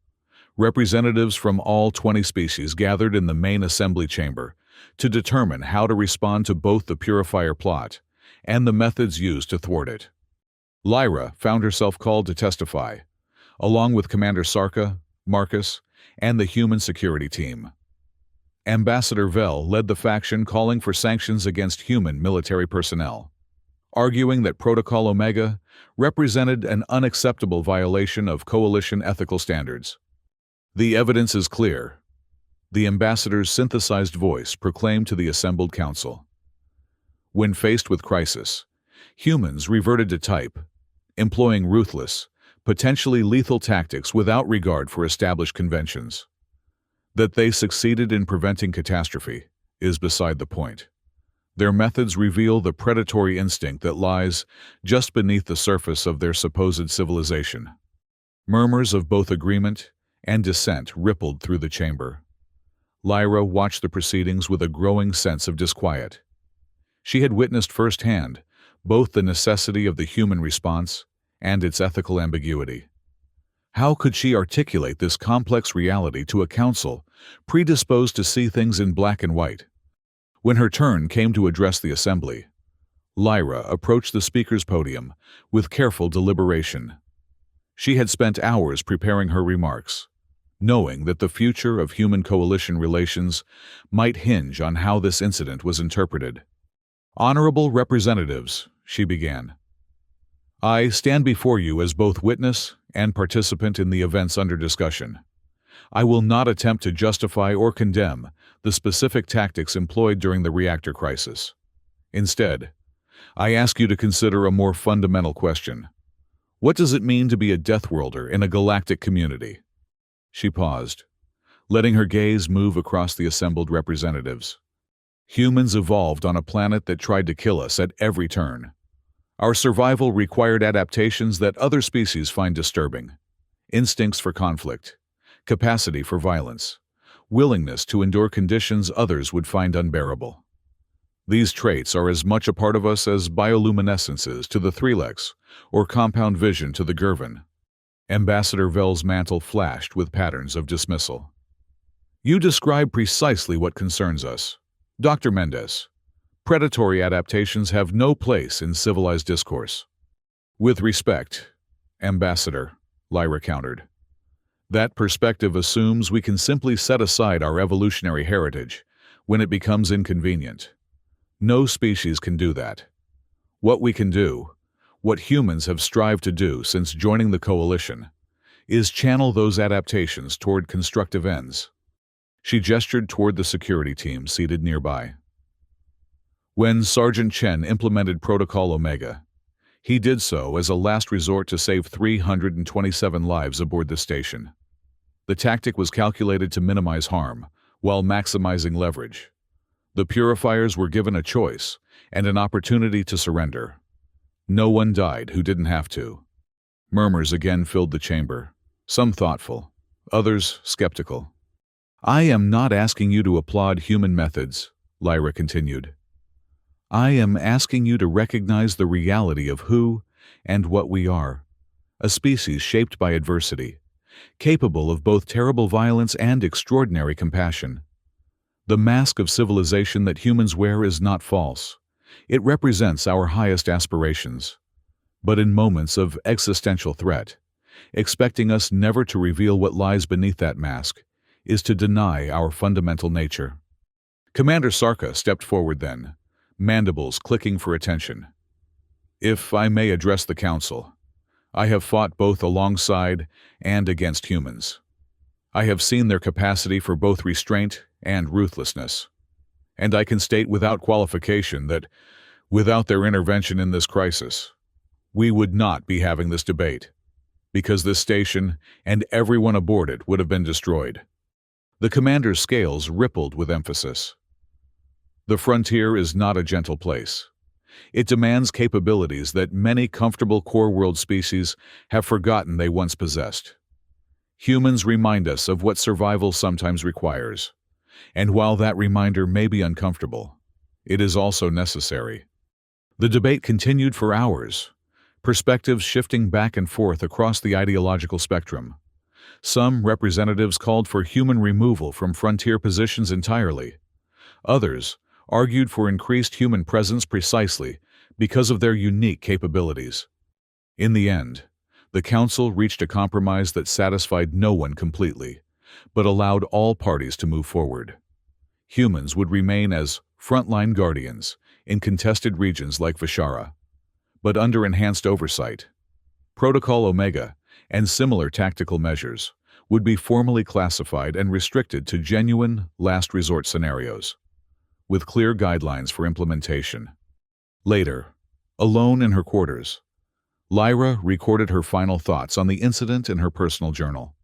Speaker 1: Representatives from all 20 species gathered in the main assembly chamber to determine how to respond to both the purifier plot and the methods used to thwart it. Lyra found herself called to testify, along with Commander Sarka, Marcus, and the human security team. Ambassador Vel led the faction calling for sanctions against human military personnel, arguing that Protocol Omega represented an unacceptable violation of Coalition ethical standards. The evidence is clear. The ambassador's synthesized voice proclaimed to the assembled council. When faced with crisis, humans reverted to type, employing ruthless, potentially lethal tactics without regard for established conventions. That they succeeded in preventing catastrophe is beside the point. Their methods reveal the predatory instinct that lies just beneath the surface of their supposed civilization. Murmurs of both agreement and dissent rippled through the chamber. Lyra watched the proceedings with a growing sense of disquiet. She had witnessed firsthand both the necessity of the human response and its ethical ambiguity. How could she articulate this complex reality to a council predisposed to see things in black and white? When her turn came to address the assembly, Lyra approached the speaker's podium with careful deliberation. She had spent hours preparing her remarks, knowing that the future of human coalition relations might hinge on how this incident was interpreted. "Honorable representatives," she began, "I stand before you as both witness and participant in the events under discussion. I will not attempt to justify or condemn the specific tactics employed during the reactor crisis. Instead, I ask you to consider a more fundamental question. What does it mean to be a Deathworlder in a galactic community?" She paused, letting her gaze move across the assembled representatives. Humans evolved on a planet that tried to kill us at every turn. Our survival required adaptations that other species find disturbing. Instincts for conflict, capacity for violence, willingness to endure conditions others would find unbearable. These traits are as much a part of us as bioluminescence is to the Threelex or compound vision to the Gervin. Ambassador Vel's mantle flashed with patterns of dismissal. "You describe precisely what concerns us. Dr. Mendez, predatory adaptations have no place in civilized discourse." "With respect, Ambassador," Lyra countered. "That perspective assumes we can simply set aside our evolutionary heritage when it becomes inconvenient. No species can do that. What we can do, what humans have strived to do since joining the Coalition, is channel those adaptations toward constructive ends." She gestured toward the security team seated nearby. When Sergeant Chen implemented Protocol Omega, he did so as a last resort to save 327 lives aboard the station. The tactic was calculated to minimize harm while maximizing leverage. The purifiers were given a choice and an opportunity to surrender. No one died who didn't have to. Murmurs again filled the chamber, some thoughtful, others skeptical. "I am not asking you to applaud human methods," Lyra continued. "I am asking you to recognize the reality of who and what we are, a species shaped by adversity, capable of both terrible violence and extraordinary compassion. The mask of civilization that humans wear is not false. It represents our highest aspirations. But in moments of existential threat, expecting us never to reveal what lies beneath that mask is to deny our fundamental nature. Commander Sarka stepped forward then, mandibles clicking for attention. If I may address the Council, I have fought both alongside and against humans. I have seen their capacity for both restraint and ruthlessness. And I can state without qualification that, without their intervention in this crisis, we would not be having this debate, because this station and everyone aboard it would have been destroyed. The commander's scales rippled with emphasis. The frontier is not a gentle place. It demands capabilities that many comfortable core world species have forgotten they once possessed. Humans remind us of what survival sometimes requires, and while that reminder may be uncomfortable, it is also necessary. The debate continued for hours, perspectives shifting back and forth across the ideological spectrum. Some representatives called for human removal from frontier positions entirely. Others argued for increased human presence precisely because of their unique capabilities. In the end, the Council reached a compromise that satisfied no one completely, but allowed all parties to move forward. Humans would remain as frontline guardians in contested regions like Vishara, but under enhanced oversight. Protocol Omega and similar tactical measures would be formally classified and restricted to genuine last resort scenarios, with clear guidelines for implementation. Later, alone in her quarters, Lyra recorded her final thoughts on the incident in her personal journal.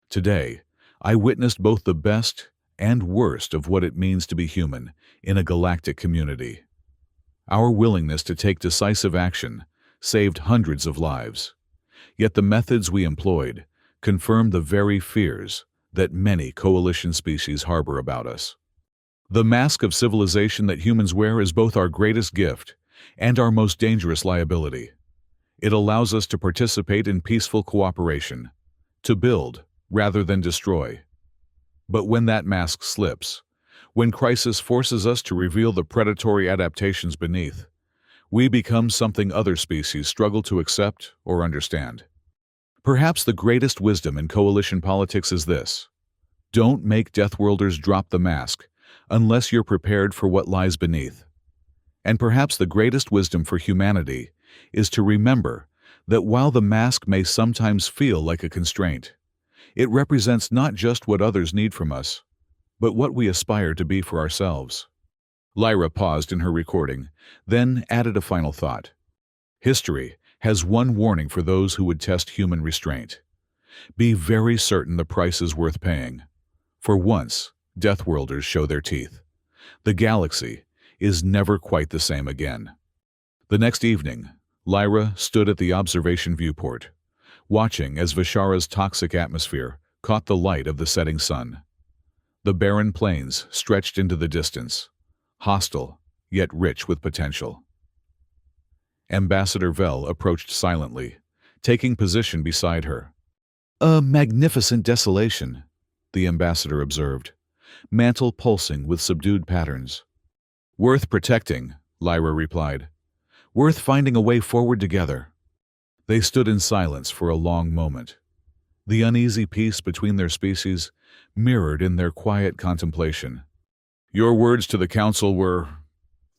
Speaker 1: Today, I witnessed both the best and worst of what it means to be human in a galactic community. Our willingness to take decisive action saved hundreds of lives. Yet the methods we employed confirmed the very fears that many coalition species harbor about us. The mask of civilization that humans wear is both our greatest gift and our most dangerous liability. It allows us to participate in peaceful cooperation, to build rather than destroy. But when that mask slips, when crisis forces us to reveal the predatory adaptations beneath, we become something other species struggle to accept or understand. Perhaps the greatest wisdom in coalition politics is this: don't make Deathworlders drop the mask unless you're prepared for what lies beneath. And perhaps the greatest wisdom for humanity is to remember that while the mask may sometimes feel like a constraint, it represents not just what others need from us, but what we aspire to be for ourselves. Lyra paused in her recording, then added a final thought. History has one warning for those who would test human restraint. Be very certain the price is worth paying. For once, Deathworlders show their teeth. The galaxy is never quite the same again. The next evening, Lyra stood at the observation viewport, watching as Vishara's toxic atmosphere caught the light of the setting sun. The barren plains stretched into the distance, hostile yet rich with potential. Ambassador Vel approached silently, taking position beside her. "A magnificent desolation," the ambassador observed, mantle pulsing with subdued patterns. "Worth protecting," Lyra replied. "Worth finding a way forward together." They stood in silence for a long moment. The uneasy peace between their species mirrored in their quiet contemplation. "Your words to the Council were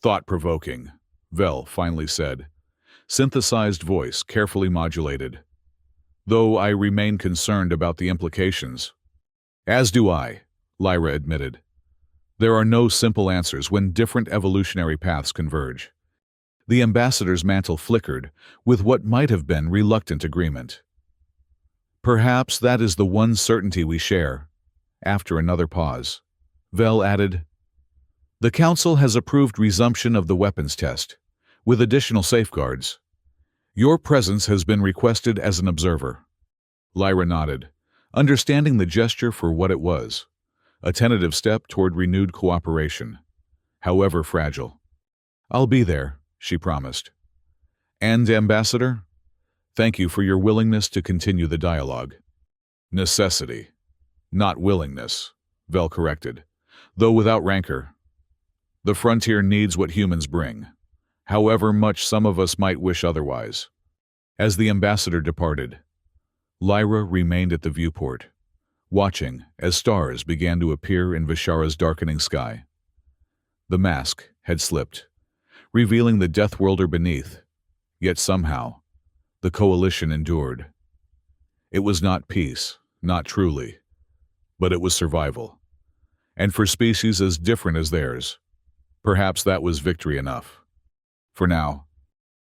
Speaker 1: thought-provoking," Vel finally said, synthesized voice carefully modulated. "Though I remain concerned about the implications." "As do I," Lyra admitted. "There are no simple answers when different evolutionary paths converge." The ambassador's mantle flickered with what might have been reluctant agreement. "Perhaps that is the one certainty we share." After another pause, Vel added, "The Council has approved resumption of the weapons test, with additional safeguards. Your presence has been requested as an observer." Lyra nodded, understanding the gesture for what it was, a tentative step toward renewed cooperation, however fragile. "I'll be there," she promised. "And, Ambassador, thank you for your willingness to continue the dialogue." Necessity, not willingness, Vel corrected, though without rancor. The frontier needs what humans bring, however much some of us might wish otherwise. As the ambassador departed, Lyra remained at the viewport, watching as stars began to appear in Vishara's darkening sky. The mask had slipped, revealing the Deathworlder beneath, yet somehow, the coalition endured. It was not peace, not truly, but it was survival. And for species as different as theirs, perhaps that was victory enough. For now,